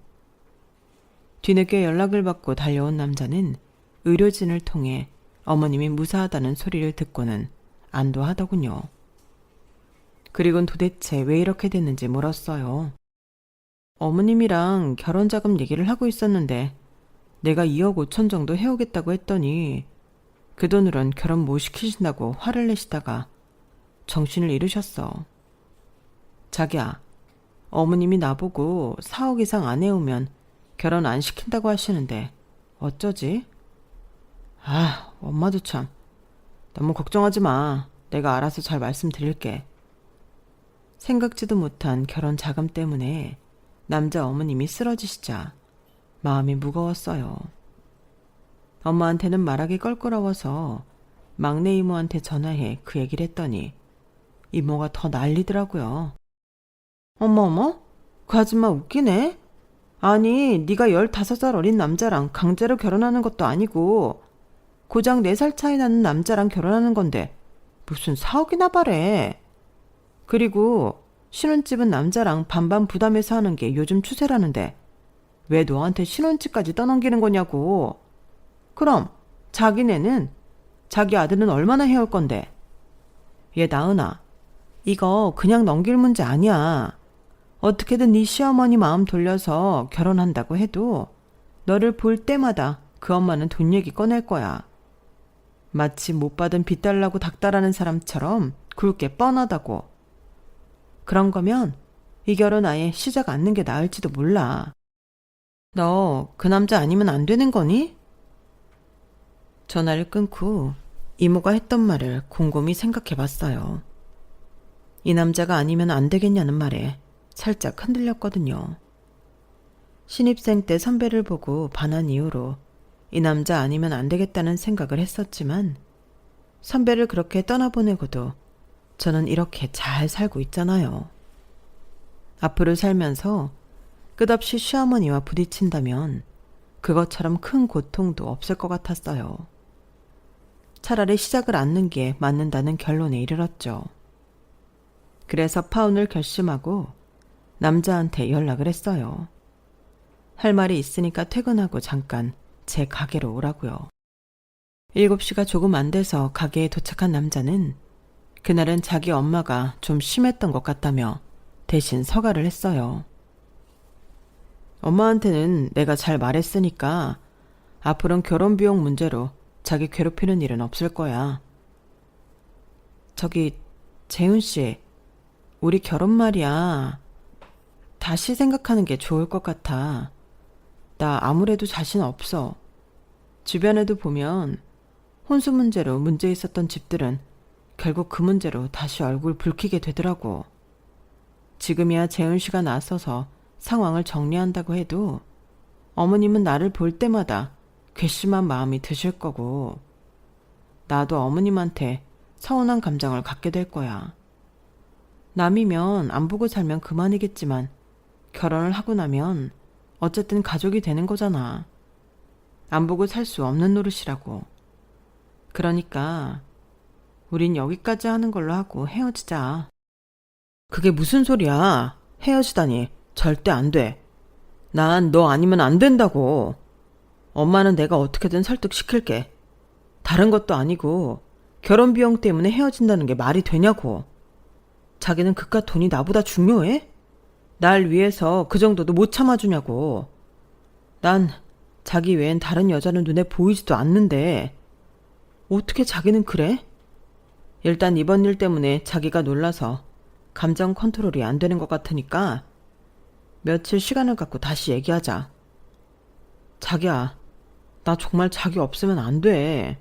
뒤늦게 연락을 받고 달려온 남자는 의료진을 통해 어머님이 무사하다는 소리를 듣고는 안도하더군요. 그리곤 도대체 왜 이렇게 됐는지 물었어요. 어머님이랑 결혼자금 얘기를 하고 있었는데 내가 2억 5천 정도 해오겠다고 했더니 그 돈으론 결혼 못 시키신다고 화를 내시다가 정신을 잃으셨어. 자기야, 어머님이 나보고 4억 이상 안 해오면 결혼 안 시킨다고 하시는데 어쩌지? 엄마도 참. 너무 걱정하지 마. 내가 알아서 잘 말씀드릴게. 생각지도 못한 결혼 자금 때문에 남자 어머님이 쓰러지시자 마음이 무거웠어요. 엄마한테는 말하기 껄끄러워서 막내 이모한테 전화해 그 얘기를 했더니 이모가 더 난리더라고요. 어머, 그 아줌마 웃기네. 아니, 네가 15살 어린 남자랑 강제로 결혼하는 것도 아니고 고작 4살 차이 나는 남자랑 결혼하는 건데 무슨 사억이나 바래. 그리고 신혼집은 남자랑 반반 부담해서 하는 게 요즘 추세라는데 왜 너한테 신혼집까지 떠넘기는 거냐고. 그럼 자기네는 자기 아들은 얼마나 해올 건데. 얘 나은아, 이거 그냥 넘길 문제 아니야. 어떻게든 네 시어머니 마음 돌려서 결혼한다고 해도 너를 볼 때마다 그 엄마는 돈 얘기 꺼낼 거야. 마치 못 받은 빚 달라고 닥달하는 사람처럼 굴 게 뻔하다고. 그런 거면 이 결혼 아예 시작 않는 게 나을지도 몰라. 너 그 남자 아니면 안 되는 거니? 전화를 끊고 이모가 했던 말을 곰곰이 생각해 봤어요. 이 남자가 아니면 안 되겠냐는 말에 살짝 흔들렸거든요. 신입생 때 선배를 보고 반한 이후로 이 남자 아니면 안 되겠다는 생각을 했었지만 선배를 그렇게 떠나보내고도 저는 이렇게 잘 살고 있잖아요. 앞으로 살면서 끝없이 시어머니와 부딪힌다면 그것처럼 큰 고통도 없을 것 같았어요. 차라리 시작을 않는 게 맞는다는 결론에 이르렀죠. 그래서 파혼을 결심하고 남자한테 연락을 했어요. 할 말이 있으니까 퇴근하고 잠깐 제 가게로 오라고요. 7시가 조금 안 돼서 가게에 도착한 남자는 그날은 자기 엄마가 좀 심했던 것 같다며 대신 서가를 했어요. 엄마한테는 내가 잘 말했으니까 앞으로는 결혼 비용 문제로 자기 괴롭히는 일은 없을 거야. 저기 재훈 씨, 우리 결혼 말이야. 다시 생각하는 게 좋을 것 같아. 나 아무래도 자신 없어. 주변에도 보면 혼수 문제로 문제 있었던 집들은 결국 그 문제로 다시 얼굴 붉히게 되더라고. 지금이야 재훈 씨가 나서서 상황을 정리한다고 해도 어머님은 나를 볼 때마다 괘씸한 마음이 드실 거고 나도 어머님한테 서운한 감정을 갖게 될 거야. 남이면 안 보고 살면 그만이겠지만 결혼을 하고 나면 어쨌든 가족이 되는 거잖아. 안 보고 살 수 없는 노릇이라고. 그러니까 우린 여기까지 하는 걸로 하고 헤어지자. 그게 무슨 소리야. 헤어지다니. 절대 안 돼. 난 너 아니면 안 된다고. 엄마는 내가 어떻게든 설득시킬게. 다른 것도 아니고 결혼 비용 때문에 헤어진다는 게 말이 되냐고. 자기는 그깟 돈이 나보다 중요해? 날 위해서 그 정도도 못 참아주냐고. 난 자기 외엔 다른 여자는 눈에 보이지도 않는데 어떻게 자기는 그래? 일단 이번 일 때문에 자기가 놀라서 감정 컨트롤이 안 되는 것 같으니까 며칠 시간을 갖고 다시 얘기하자. 자기야, 나 정말 자기 없으면 안 돼.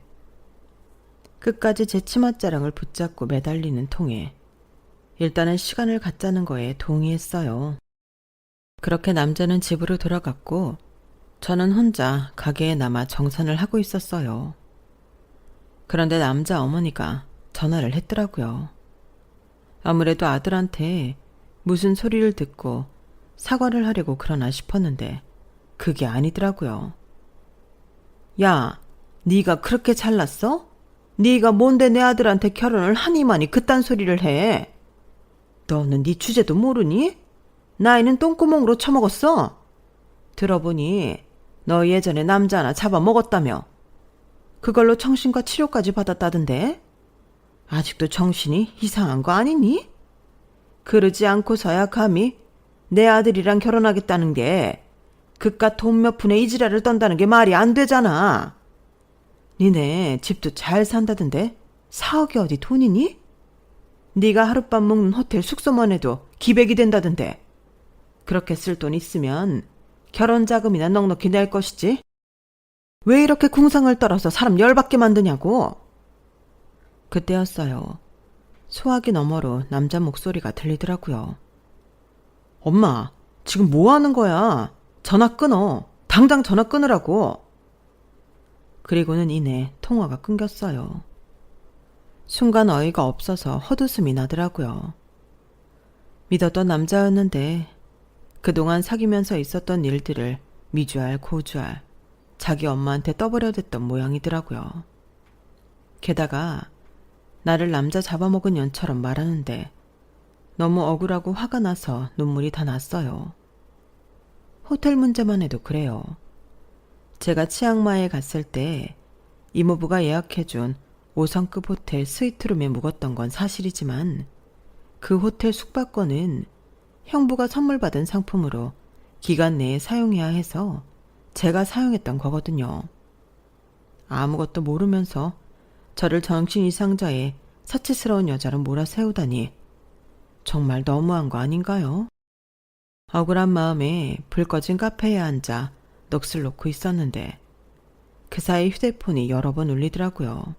끝까지 제 치맛자락을 붙잡고 매달리는 통에 일단은 시간을 갖자는 거에 동의했어요. 그렇게 남자는 집으로 돌아갔고 저는 혼자 가게에 남아 정산을 하고 있었어요. 그런데 남자 어머니가 전화를 했더라고요. 아무래도 아들한테 무슨 소리를 듣고 사과를 하려고 그러나 싶었는데 그게 아니더라고요. 야, 네가 그렇게 잘났어? 네가 뭔데 내 아들한테 결혼을 하니마니 그딴 소리를 해? 너는 네 주제도 모르니? 나이는 똥구멍으로 처먹었어? 들어보니 너 예전에 남자 하나 잡아먹었다며. 그걸로 정신과 치료까지 받았다던데? 아직도 정신이 이상한 거 아니니? 그러지 않고서야 감히 내 아들이랑 결혼하겠다는 게 그깟 돈 몇 푼에 이 지랄을 떤다는 게 말이 안 되잖아. 니네 집도 잘 산다던데 4억이 어디 돈이니? 네가 하룻밤 묵는 호텔 숙소만 해도 기백이 된다던데. 그렇게 쓸 돈 있으면 결혼 자금이나 넉넉히 낼 것이지. 왜 이렇게 궁상을 떨어서 사람 열받게 만드냐고. 그때였어요. 소화기 너머로 남자 목소리가 들리더라고요. 엄마, 지금 뭐 하는 거야? 전화 끊어. 당장 전화 끊으라고. 그리고는 이내 통화가 끊겼어요. 순간 어이가 없어서 헛웃음이 나더라고요. 믿었던 남자였는데 그동안 사귀면서 있었던 일들을 미주알 고주알 자기 엄마한테 떠버려댔던 모양이더라고요. 게다가 나를 남자 잡아먹은 년처럼 말하는데 너무 억울하고 화가 나서 눈물이 다 났어요. 호텔 문제만 해도 그래요. 제가 치앙마이에 갔을 때 이모부가 예약해준 5성급 호텔 스위트룸에 묵었던 건 사실이지만 그 호텔 숙박권은 형부가 선물 받은 상품으로 기간 내에 사용해야 해서 제가 사용했던 거거든요. 아무것도 모르면서 저를 정신 이상자의 사치스러운 여자로 몰아세우다니 정말 너무한 거 아닌가요? 억울한 마음에 불 꺼진 카페에 앉아 넋을 놓고 있었는데 그 사이 휴대폰이 여러 번 울리더라고요.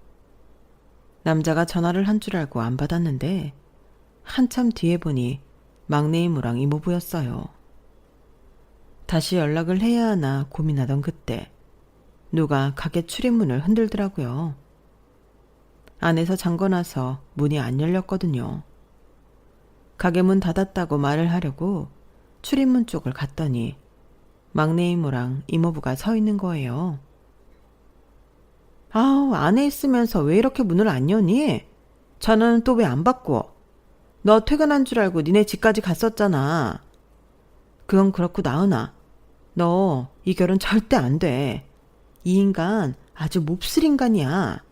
남자가 전화를 한 줄 알고 안 받았는데 한참 뒤에 보니 막내 이모랑 이모부였어요. 다시 연락을 해야 하나 고민하던 그때 누가 가게 출입문을 흔들더라고요. 안에서 잠궈놔서 문이 안 열렸거든요. 가게 문 닫았다고 말을 하려고 출입문 쪽을 갔더니 막내 이모랑 이모부가 서 있는 거예요. 아우, 안에 있으면서 왜 이렇게 문을 안 여니? 전화는 또 왜 안 받고? 너 퇴근한 줄 알고 니네 집까지 갔었잖아. 그건 그렇고 나은아, 너 이 결혼 절대 안 돼. 이 인간 아주 몹쓸 인간이야.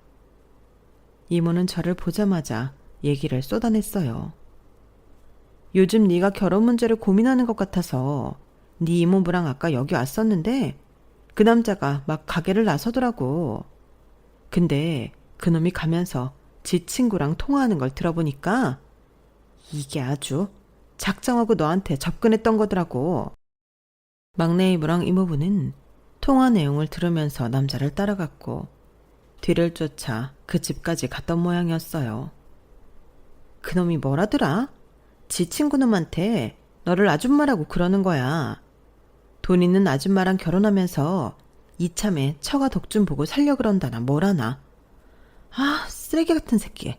이모는 저를 보자마자 얘기를 쏟아냈어요. 요즘 네가 결혼 문제를 고민하는 것 같아서 네 이모부랑 아까 여기 왔었는데 그 남자가 막 가게를 나서더라고. 근데 그놈이 가면서 지 친구랑 통화하는 걸 들어보니까 이게 아주 작정하고 너한테 접근했던 거더라고. 막내 이모랑 이모부는 통화 내용을 들으면서 남자를 따라갔고 뒤를 쫓아 그 집까지 갔던 모양이었어요. 그놈이 뭐라더라? 지 친구놈한테 너를 아줌마라고 그러는 거야. 돈 있는 아줌마랑 결혼하면서 이참에 처가 덕 좀 보고 살려 그런다나 뭐라나. 아, 쓰레기 같은 새끼.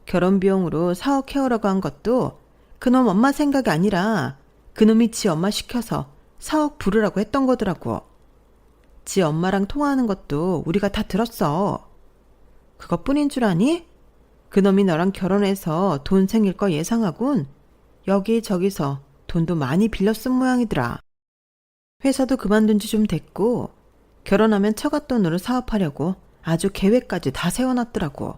결혼 비용으로 4억 해오라고 한 것도 그놈 엄마 생각이 아니라 그놈이 지 엄마 시켜서 4억 부르라고 했던 거더라고. 지 엄마랑 통화하는 것도 우리가 다 들었어. 그것뿐인 줄 아니? 그놈이 너랑 결혼해서 돈 생길 거 예상하군 여기저기서 돈도 많이 빌려 쓴 모양이더라. 회사도 그만둔 지 좀 됐고 결혼하면 처갓돈으로 사업하려고 아주 계획까지 다 세워놨더라고.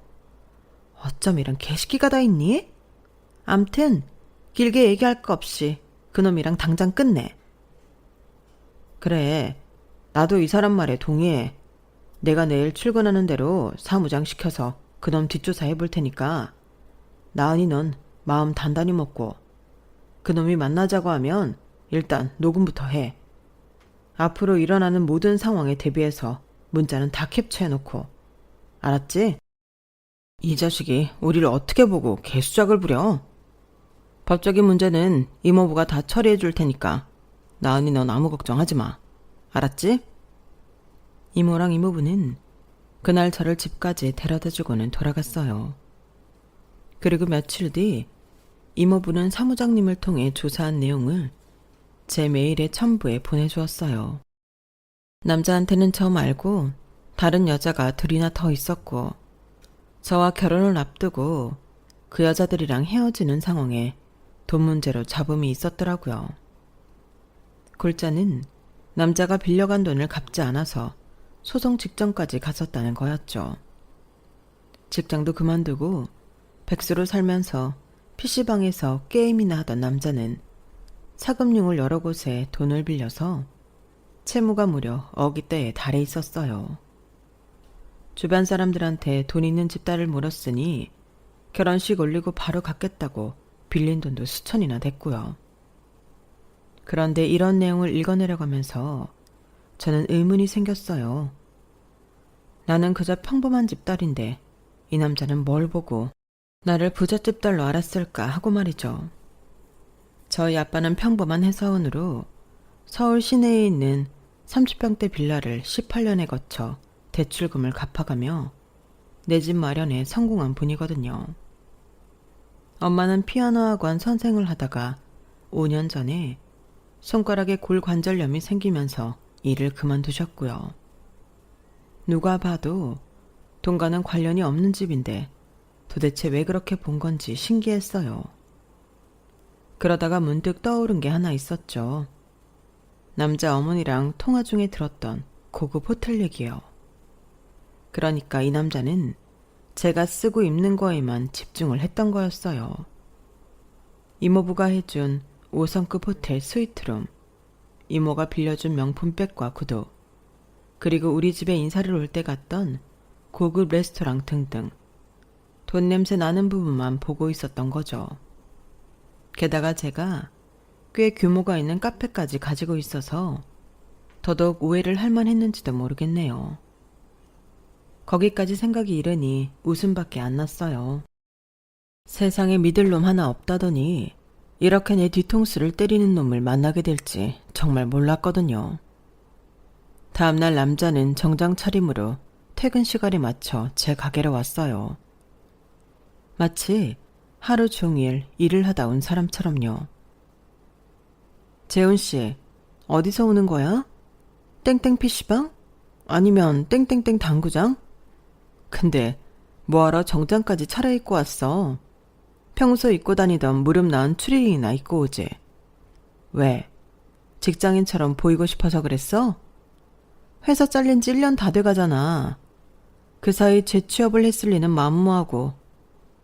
어쩜 이런 개새끼가 다 있니? 암튼 길게 얘기할 거 없이 그놈이랑 당장 끝내. 그래, 나도 이 사람 말에 동의해. 내가 내일 출근하는 대로 사무장 시켜서 그놈 뒷조사 해볼 테니까 나은이 넌 마음 단단히 먹고 그놈이 만나자고 하면 일단 녹음부터 해. 앞으로 일어나는 모든 상황에 대비해서 문자는 다 캡처해놓고. 알았지? 이 자식이 우리를 어떻게 보고 개수작을 부려? 법적인 문제는 이모부가 다 처리해 줄 테니까 나은이 넌 아무 걱정하지 마. 알았지? 이모랑 이모부는 그날 저를 집까지 데려다주고는 돌아갔어요. 그리고 며칠 뒤 이모부는 사무장님을 통해 조사한 내용을 제 메일에 첨부해 보내주었어요. 남자한테는 저 말고 다른 여자가 둘이나 더 있었고 저와 결혼을 앞두고 그 여자들이랑 헤어지는 상황에 돈 문제로 잡음이 있었더라고요. 골자는 남자가 빌려간 돈을 갚지 않아서 소송 직전까지 갔었다는 거였죠. 직장도 그만두고 백수로 살면서 PC방에서 게임이나 하던 남자는 사금융을 여러 곳에 돈을 빌려서 채무가 무려 억이 대에 달해 있었어요. 주변 사람들한테 돈 있는 집 딸을 물었으니 결혼식 올리고 바로 갚겠다고 빌린 돈도 수천이나 됐고요. 그런데 이런 내용을 읽어내려고 하면서 저는 의문이 생겼어요. 나는 그저 평범한 집딸인데 이 남자는 뭘 보고 나를 부잣집 딸로 알았을까 하고 말이죠. 저희 아빠는 평범한 회사원으로 서울 시내에 있는 30평대 빌라를 18년에 거쳐 대출금을 갚아가며 내 집 마련에 성공한 분이거든요. 엄마는 피아노 학원 선생을 하다가 5년 전에 손가락에 골관절염이 생기면서 일을 그만두셨고요. 누가 봐도 돈과는 관련이 없는 집인데 도대체 왜 그렇게 본 건지 신기했어요. 그러다가 문득 떠오른 게 하나 있었죠. 남자 어머니랑 통화 중에 들었던 고급 호텔 얘기요. 그러니까 이 남자는 제가 쓰고 입는 거에만 집중을 했던 거였어요. 이모부가 해준 5성급 호텔 스위트룸, 이모가 빌려준 명품 백과 구두, 그리고 우리 집에 인사를 올 때 갔던 고급 레스토랑 등등 돈 냄새 나는 부분만 보고 있었던 거죠. 게다가 제가 꽤 규모가 있는 카페까지 가지고 있어서 더더욱 오해를 할 만했는지도 모르겠네요. 거기까지 생각이 이르니 웃음밖에 안 났어요. 세상에 믿을 놈 하나 없다더니 이렇게 내 뒤통수를 때리는 놈을 만나게 될지 정말 몰랐거든요. 다음날 남자는 정장 차림으로 퇴근 시간에 맞춰 제 가게로 왔어요. 마치 하루 종일 일을 하다 온 사람처럼요. 재훈씨, 어디서 오는 거야? 땡땡 PC방? 아니면 땡땡땡 당구장? 근데 뭐하러 정장까지 차려입고 왔어? 평소 입고 다니던 무릎 나은 추리닝이나 입고 오지. 왜? 직장인처럼 보이고 싶어서 그랬어? 회사 잘린 지 1년 다 돼가잖아. 그 사이 재취업을 했을 리는 만무하고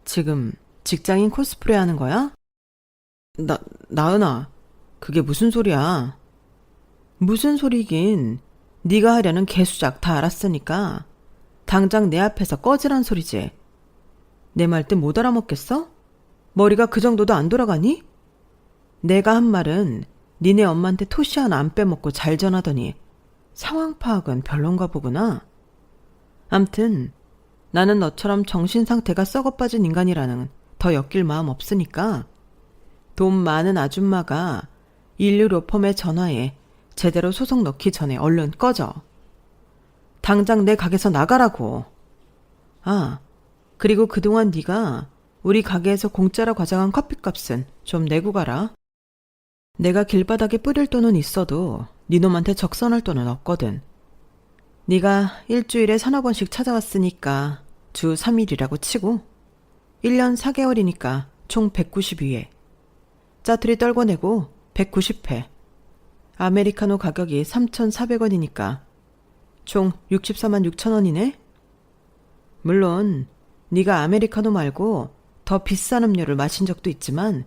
지금 직장인 코스프레 하는 거야? 나은아, 그게 무슨 소리야? 무슨 소리긴. 네가 하려는 개수작 다 알았으니까 당장 내 앞에서 꺼지란 소리지. 내 말 뜻 못 알아먹겠어? 머리가 그 정도도 안 돌아가니? 내가 한 말은 니네 엄마한테 토시 하나 안 빼먹고 잘 전하더니 상황 파악은 별론가 보구나. 암튼 나는 너처럼 정신 상태가 썩어 빠진 인간이라는 더 엮일 마음 없으니까 돈 많은 아줌마가 인류 로펌에 전화해 제대로 소송 넣기 전에 얼른 꺼져. 당장 내 가게에서 나가라고. 아, 그리고 그동안 네가 우리 가게에서 공짜로 과장한 커피값은 좀 내고 가라. 내가 길바닥에 뿌릴 돈은 있어도 네 놈한테 적선할 돈은 없거든. 네가 일주일에 3-4번씩 찾아왔으니까 주 3일이라고 치고 1년 4개월이니까 총 192회. 짜투리 떨궈내고 190회. 아메리카노 가격이 3,400원이니까 총 64만 6천 원이네? 물론 네가 아메리카노 말고 더 비싼 음료를 마신 적도 있지만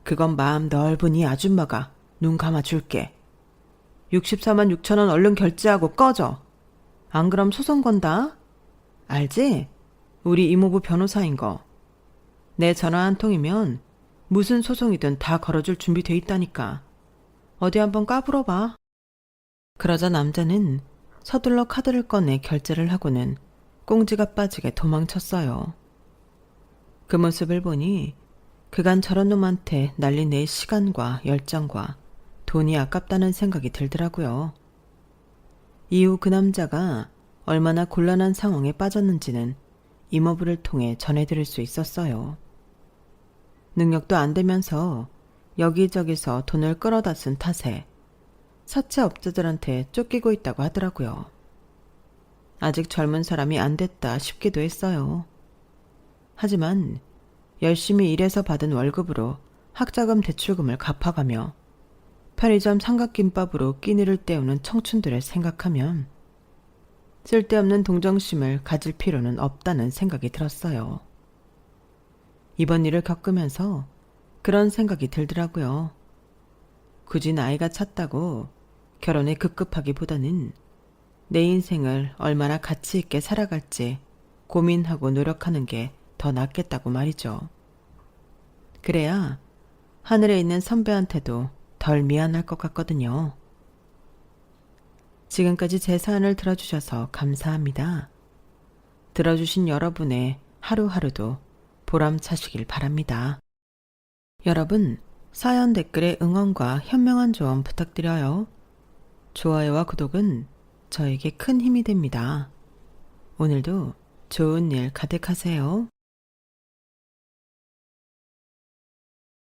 그건 마음 넓은 이 아줌마가 눈 감아줄게. 64만 6천 원 얼른 결제하고 꺼져. 안 그럼 소송 건다. 알지? 우리 이모부 변호사인 거. 내 전화 한 통이면 무슨 소송이든 다 걸어줄 준비돼 있다니까. 어디 한번 까불어봐. 그러자 남자는 서둘러 카드를 꺼내 결제를 하고는 꽁지가 빠지게 도망쳤어요. 그 모습을 보니 그간 저런 놈한테 날린 내 시간과 열정과 돈이 아깝다는 생각이 들더라고요. 이후 그 남자가 얼마나 곤란한 상황에 빠졌는지는 이모부를 통해 전해드릴 수 있었어요. 능력도 안 되면서 여기저기서 돈을 끌어다 쓴 탓에 사채업자들한테 쫓기고 있다고 하더라고요. 아직 젊은 사람이 안 됐다 싶기도 했어요. 하지만 열심히 일해서 받은 월급으로 학자금 대출금을 갚아가며 편의점 삼각김밥으로 끼니를 때우는 청춘들을 생각하면 쓸데없는 동정심을 가질 필요는 없다는 생각이 들었어요. 이번 일을 겪으면서 그런 생각이 들더라고요. 굳이 나이가 찼다고 결혼에 급급하기보다는 내 인생을 얼마나 가치 있게 살아갈지 고민하고 노력하는 게 더 낫겠다고 말이죠. 그래야 하늘에 있는 선배한테도 덜 미안할 것 같거든요. 지금까지 제 사연을 들어주셔서 감사합니다. 들어주신 여러분의 하루하루도 보람차시길 바랍니다. 여러분, 사연 댓글에 응원과 현명한 조언 부탁드려요. 좋아요와 구독은 저에게 큰 힘이 됩니다. 오늘도 좋은 일 가득하세요.